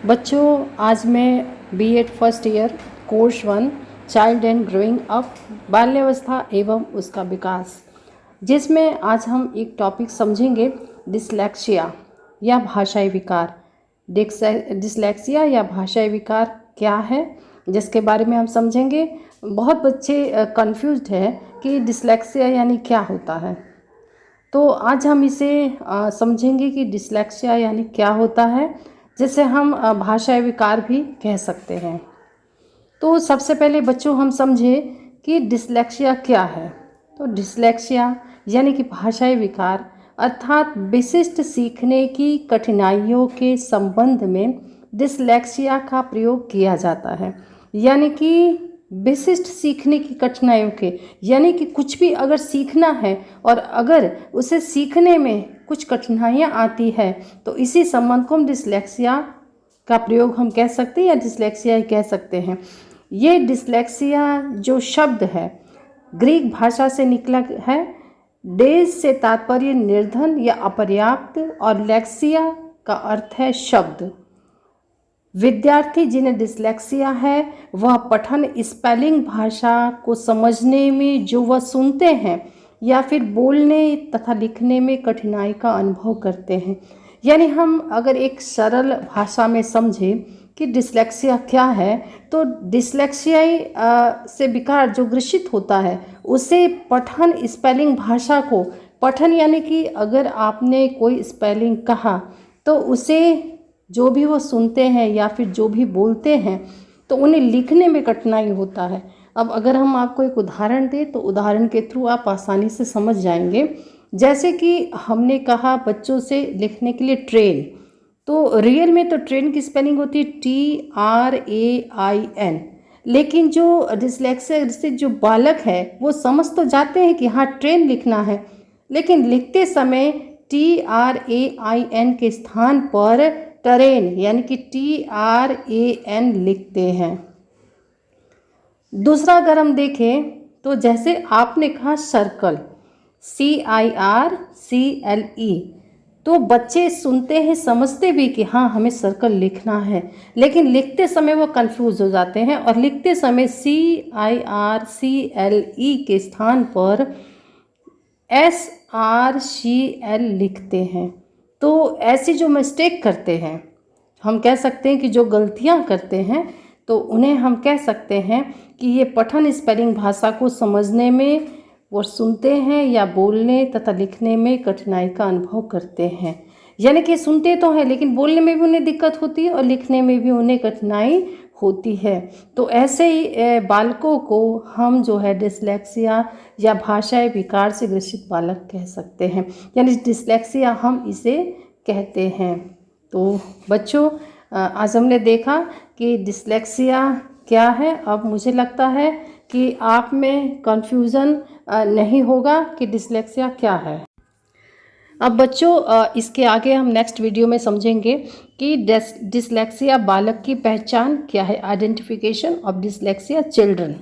बच्चों, आज मैं B Ed first year course 1 child and growing up बाल्यावस्था एवं उसका विकास, जिसमें आज हम एक टॉपिक समझेंगे डिसलेक्सिया या भाषाई विकार। डिसलेक्सिया या भाषाई विकार क्या है, जिसके बारे में हम समझेंगे। बहुत बच्चे कंफ्यूज्ड है कि डिसलेक्सिया यानी क्या होता है, तो आज हम इसे समझेंगे कि डिसलेक्सिया यानी क्या होता है, जिसे हम भाषाई विकार भी कह सकते हैं। तो सबसे पहले बच्चों हम समझें कि डिसलेक्सिया क्या है। तो डिसलेक्सिया यानी कि भाषाई विकार अर्थात विशिष्ट सीखने की कठिनाइयों के संबंध में डिसलेक्सिया का प्रयोग किया जाता है। यानी कि विशिष्ट सीखने की कठिनाइयों के, यानी कि कुछ भी अगर सीखना है और अगर उसे सीखने में कुछ कठिनाइयाँ आती है तो इसी संबंध को हम डिसलेक्सिया का प्रयोग हम कह सकते हैं या डिसलेक्सिया ही कह सकते हैं। ये डिसलेक्सिया जो शब्द है ग्रीक भाषा से निकला है। डेज से तात्पर्य निर्धन या अपर्याप्त और लेक्सिया का अर्थ है शब्द। विद्यार्थी जिन्हें डिसलेक्सिया है वह पठन स्पेलिंग भाषा को समझने में जो वह सुनते हैं या फिर बोलने तथा लिखने में कठिनाई का अनुभव करते हैं। यानी हम अगर एक सरल भाषा में समझें कि डिसलेक्सिया क्या है, तो डिसलेक्सिया से विकार जो ग्रसित होता है उसे पठन स्पेलिंग भाषा को, पठन यानी कि अगर आपने कोई स्पेलिंग कहा तो उसे जो भी वो सुनते हैं या फिर जो भी बोलते हैं तो उन्हें लिखने में कठिनाई होता है। अब अगर हम आपको एक उदाहरण दें तो उदाहरण के थ्रू आप आसानी से समझ जाएंगे। जैसे कि हमने कहा बच्चों से लिखने के लिए ट्रेन, तो रियल में तो ट्रेन की स्पेलिंग होती है TRAIN, लेकिन जो डिसलेक्सिया से जो बालक है वो समझ तो जाते हैं कि हाँ ट्रेन लिखना है, लेकिन लिखते समय TRAIN के स्थान पर ट्रेन यानी कि TRAN लिखते हैं। दूसरा अगर हम देखें तो जैसे आपने कहा सर्कल CIRCLE, तो बच्चे सुनते हैं समझते भी कि हाँ हमें सर्कल लिखना है, लेकिन लिखते समय वो कंफ्यूज हो जाते हैं और लिखते समय CIRCLE के स्थान पर SRCL लिखते हैं। तो ऐसी जो मिस्टेक करते हैं, हम कह सकते हैं कि जो गलतियां करते हैं, तो उन्हें हम कह सकते हैं कि ये पठन स्पेलिंग भाषा को समझने में वो सुनते हैं या बोलने तथा लिखने में कठिनाई का अनुभव करते हैं। यानी कि सुनते तो हैं लेकिन बोलने में भी उन्हें दिक्कत होती है और लिखने में भी उन्हें कठिनाई होती है। तो ऐसे ही बालकों को हम जो है डिसलेक्सिया या भाषाई विकार से ग्रसित बालक कह सकते हैं, यानी डिसलेक्सिया हम इसे कहते हैं। तो बच्चों, आज हमने देखा कि डिसलेक्सिया क्या है। अब मुझे लगता है कि आप में कन्फ्यूज़न नहीं होगा कि डिसलेक्सिया क्या है। अब बच्चों, इसके आगे हम नेक्स्ट वीडियो में समझेंगे कि डिसलेक्सिया बालक की पहचान क्या है, आइडेंटिफिकेशन ऑफ डिसलेक्सिया चिल्ड्रन।